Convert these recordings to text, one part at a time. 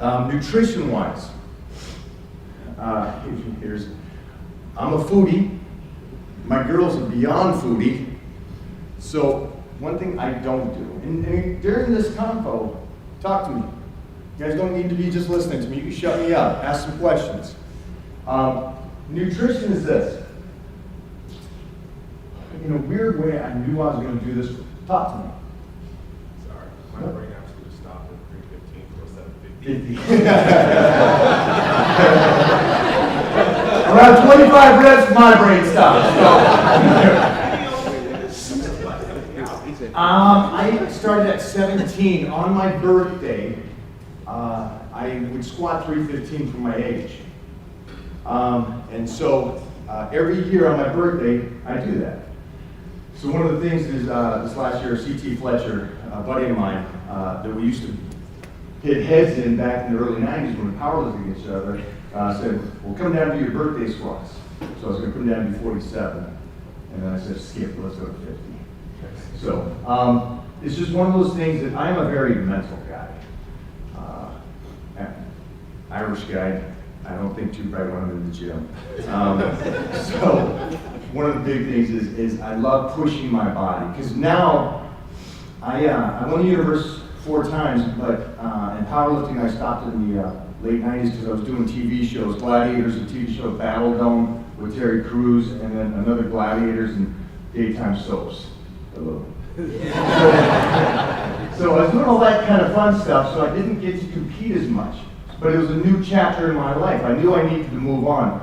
Nutrition-wise, I'm a foodie. My girls are beyond foodie. So one thing I don't do, and during this convo, talk to me. You guys don't need to be just listening to me. You can shut me up, ask some questions. Nutrition is this. In a weird way, I knew I was going to do this. Talk to me. Sorry, my brain actually just stopped at 3:15 for 7:50. Around 25 reps, my brain stops. I started at 17. On my birthday, I would squat 315 for my age. And so every year on my birthday, I do that. So one of the things is this last year, C.T. Fletcher, a buddy of mine, that we used to hit heads in back in the early 90s when we were powerlifting against each other, said, well, come down to your birthday squats. So I was going to come down to 47. And then I said, skip, let's go to 50. So it's just one of those things that I'm a very mental guy. Irish guy, I don't think too bright when I'm in the gym. So one of the big things is I love pushing my body, because now I won the universe 4 times, but in powerlifting I stopped in the late 90s because I was doing TV shows, Gladiators, a TV show, Battle Dome with Terry Crews, and then another Gladiators and daytime soaps. Hello. So I was doing all that kind of fun stuff, so I didn't get to compete as much. But it was a new chapter in my life. I knew I needed to move on.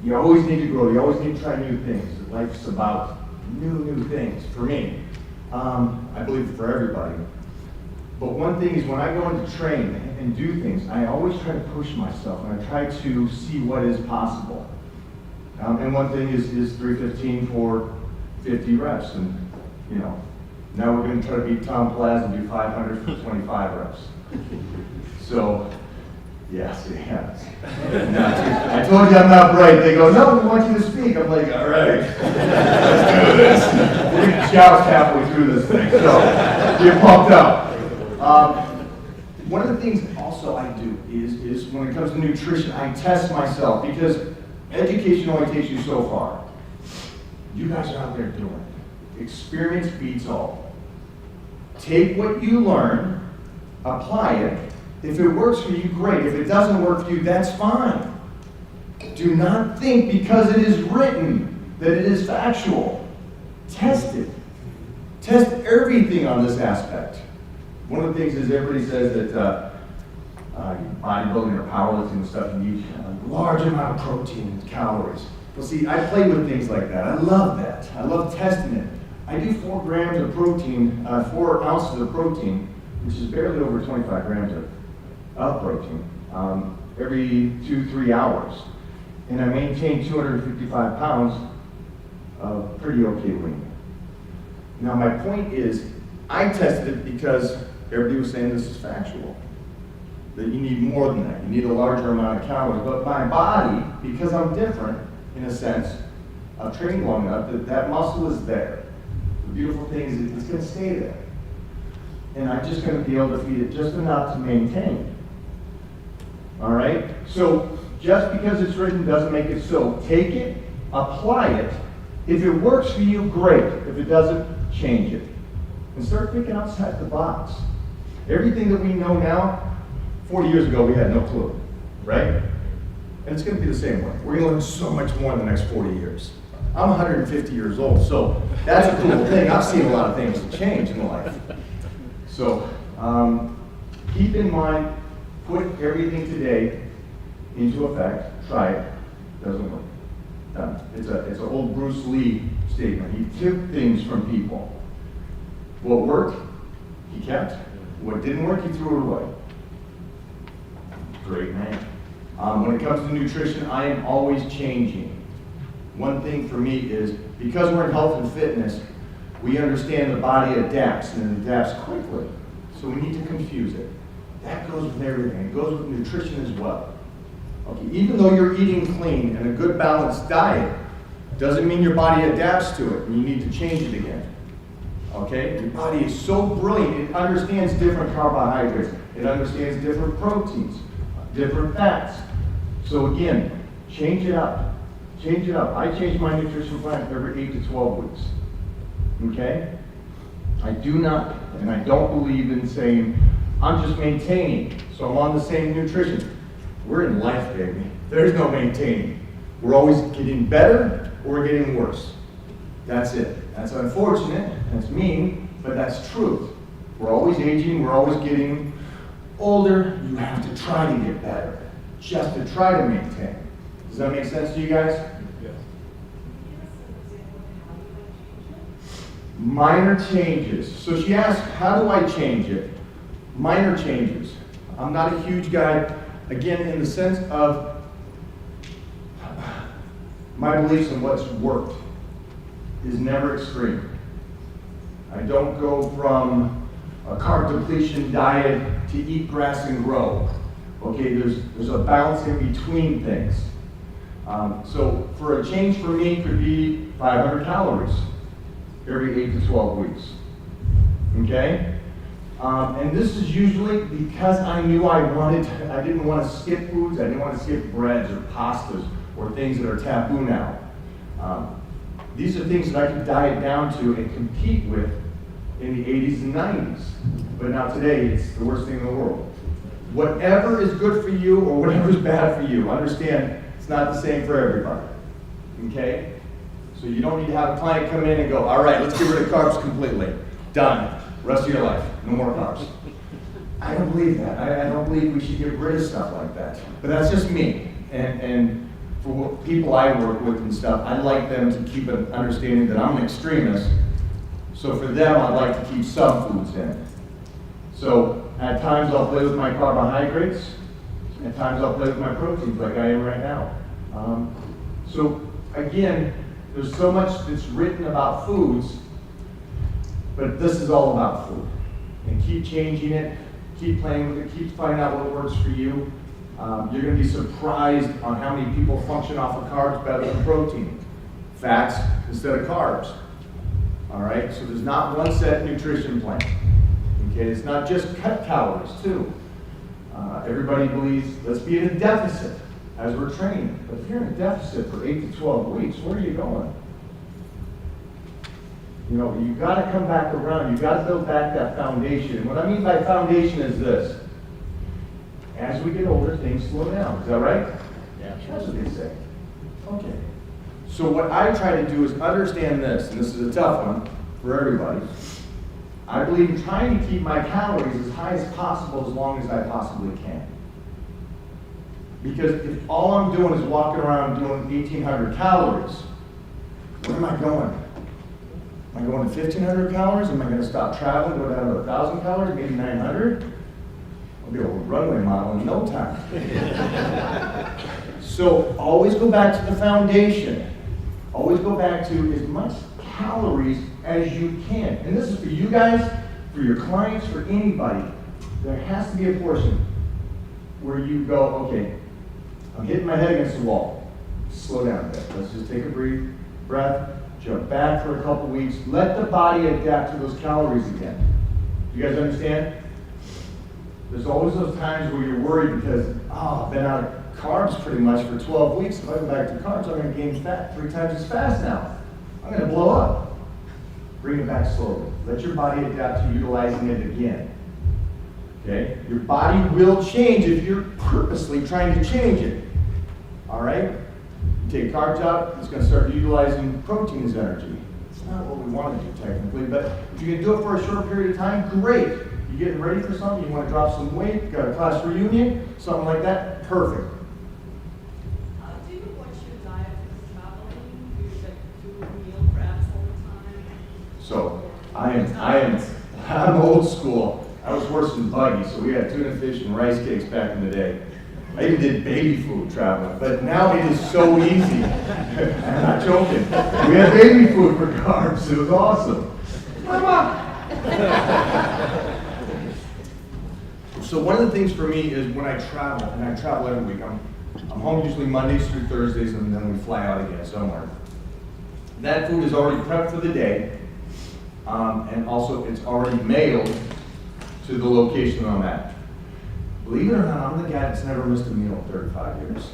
You always need to grow. You always need to try new things. Life's about new things for me. I believe for everybody. But one thing is when I go into train and do things, I always try to push myself and I try to see what is possible. And one thing is 315 for 50 reps. And now we're going to try to beat Tom Plaza and do 500 for 25 reps. So, yes, it happens. I told you I'm not bright. They go, no, we want you to speak. I'm like, all right, let's do this. We're going to joust halfway through this thing, so get pumped up. One of the things also I do is when it comes to nutrition, I test myself, because education only takes you so far. You guys are out there doing it. Experience beats all. Take what you learn, apply it. If it works for you, great. If it doesn't work for you, that's fine. Do not think because it is written that it is factual. Test it. Test everything on this aspect. One of the things is everybody says that bodybuilding or powerlifting and stuff, you need a large amount of protein and calories. Well, see, I play with things like that. I love that. I love testing it. I do 4 grams of protein, 4 ounces of protein, which is barely over 25 grams of protein, every 2-3 hours. And I maintain 255 pounds of pretty okay weight. Now my point is, I tested it because everybody was saying this is factual. That you need more than that. You need a larger amount of calories. But my body, because I'm different, in a sense, I've trained long enough that muscle is there. The beautiful thing is it's going to stay there. And I'm just going to be able to feed it just enough to maintain. All right? So just because it's written doesn't make it so. Take it, apply it. If it works for you, great. If it doesn't, change it. And start thinking outside the box. Everything that we know now, 40 years ago, we had no clue. Right? And it's going to be the same way. We're going to learn so much more in the next 40 years. I'm 150 years old, so that's a cool thing. I've seen a lot of things change in life. So keep in mind, put everything today into effect. Try it. Doesn't work. It's an old Bruce Lee statement. He took things from people. What worked, he kept. What didn't work, he threw it away. Great man. When it comes to nutrition, I am always changing. One thing for me is, because we're in health and fitness, we understand the body adapts, and it adapts quickly. So we need to confuse it. That goes with everything. It goes with nutrition as well. Okay, even though you're eating clean and a good balanced diet, doesn't mean your body adapts to it and you need to change it again. Okay? Your body is so brilliant. It understands different carbohydrates. It understands different proteins, different fats. So again, change it up. Change it up. I change my nutrition plan every 8 to 12 weeks. Okay? I do not, and I don't believe in saying, I'm just maintaining, so I'm on the same nutrition. We're in life, baby. There's no maintaining. We're always getting better or we're getting worse. That's it. That's unfortunate, that's mean, but that's truth. We're always aging, we're always getting older. You have to try to get better, just to try to maintain. Does that make sense to you guys? Yes. Minor changes. So she asked, how do I change it? Minor changes. I'm not a huge guy, again, in the sense of my beliefs in what's worked is never extreme. I don't go from a carb depletion diet to eat grass and grow. Okay, there's a balance in between things. So for a change for me could be 500 calories every 8 to 12 weeks. Okay? And this is usually because I knew I didn't want to skip foods, I didn't want to skip breads or pastas or things that are taboo now. These are things that I could diet down to and compete with in the 80s and 90s. But now today, it's the worst thing in the world. Whatever is good for you or whatever is bad for you, understand it's not the same for everybody. Okay? So you don't need to have a client come in and go, all right, let's get rid of carbs completely. Done. Rest of your life. No more carbs. I don't believe that. I don't believe we should get rid of stuff like that. But that's just me. And for what people I work with and stuff, I like them to keep an understanding that I'm an extremist. So for them, I'd like to keep some foods in. So at times I'll play with my carbohydrates. At times I'll play with my proteins like I am right now. So again, there's so much that's written about foods, but this is all about food. And keep changing it, keep playing with it, keep finding out what works for you. You're going to be surprised on how many people function off of carbs better than protein. Fats instead of carbs. All right, so there's not one set nutrition plan. Okay, it's not just cut calories too. Everybody believes, let's be in a deficit as we're training. But if you're in a deficit for 8 to 12 weeks, where are you going? You know, you've got to come back around. You've got to build back that foundation. What I mean by foundation is this. As we get older, things slow down. Is that right? Yeah. That's what they say. Okay. So what I try to do is understand this, and this is a tough one for everybody. I believe in trying to keep my calories as high as possible as long as I possibly can. Because if all I'm doing is walking around doing 1,800 calories, where am I going? Am I going to 1,500 calories? Am I going to stop traveling, go down to 1,000 calories, maybe 900? I'll be a runway model in no time. So always go back to the foundation. Always go back to as much calories as you can. And this is for you guys, for your clients, for anybody. There has to be a portion where you go, okay, I'm hitting my head against the wall. Slow down a bit. Let's just take a breath, jump back for a couple weeks. Let the body adapt to those calories again. You guys understand? There's always those times where you're worried because, I've been out of carbs pretty much for 12 weeks. If I go back to carbs, I'm going to gain fat 3 times as fast now. I'm going to blow up. Bring it back slowly. Let your body adapt to utilizing it again. Okay? Your body will change if you're purposely trying to change it. All right? You take carbs out, it's going to start utilizing protein as energy. It's not what we want to do technically, but if you can do it for a short period of time, great. You're getting ready for something, you want to drop some weight, you got a class reunion, something like that, perfect. Do you watch your diet for traveling? Do you do meal preps all the time? So I'm old school. I was worse than Buggy, so we had tuna fish and rice cakes back in the day. I even did baby food traveling, but now it is so easy. I'm not joking. We had baby food for carbs. It was awesome. Mama! So one of the things for me is when I travel, and I travel every week, I'm home usually Mondays through Thursdays, and then we fly out again somewhere. That food is already prepped for the day. And also, it's already mailed to the location I'm at. Believe it or not, I'm the guy that's never missed a meal in 35 years.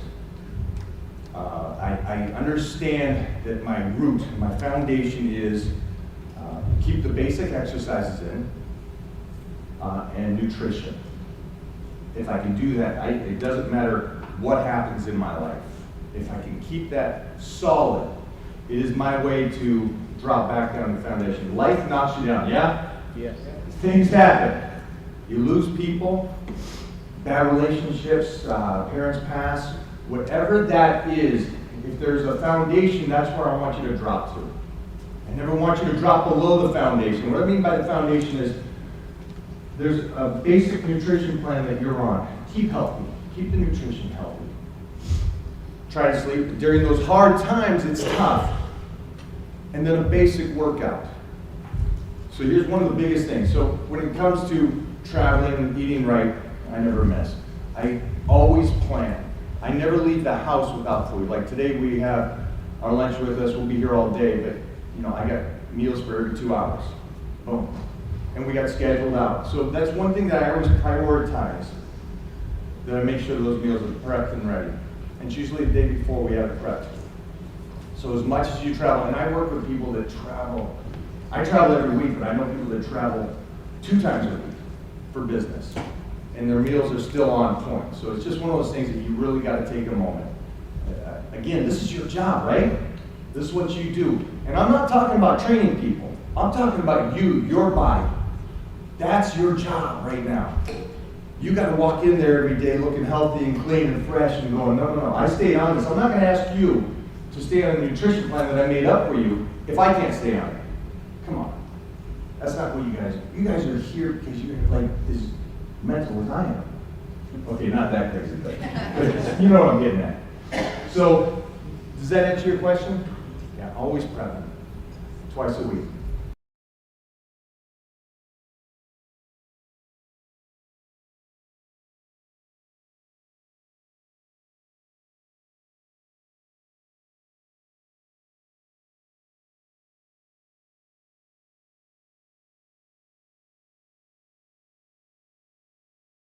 I understand that my root, my foundation is keep the basic exercises in and nutrition. If I can do that, it doesn't matter what happens in my life. If I can keep that solid, it is my way to drop back down the foundation. Life knocks you down, yeah? Yes. Things happen. You lose people, bad relationships, parents pass, whatever that is, if there's a foundation, that's where I want you to drop to. I never want you to drop below the foundation. What I mean by the foundation is there's a basic nutrition plan that you're on. Keep healthy. Keep the nutrition healthy. Try to sleep. During those hard times, it's tough. And then a basic workout. So here's one of the biggest things. So when it comes to traveling and eating right, I never miss. I always plan. I never leave the house without food. Like today we have our lunch with us. We'll be here all day, but I got meals for every 2 hours. Boom. And we got scheduled out. So that's one thing that I always prioritize, that I make sure those meals are prepped and ready. And it's usually the day before we have it prepped. So as much as you travel, and I work with people that travel, I travel every week, but I know people that travel 2 times a week for business. And their meals are still on point. So it's just one of those things that you really got to take a moment. Again, this is your job, right? This is what you do. And I'm not talking about training people. I'm talking about you, your body. That's your job right now. You got to walk in there every day looking healthy and clean and fresh and going, no, I stayed on this. I'm not going to ask you to stay on a nutrition plan that I made up for you if I can't stay on it. Come on. That's not what you guys are here because you're like as mental as I am. Okay, not that crazy, but you know what I'm getting at. So, does that answer your question? Yeah, always prepping. Twice a week.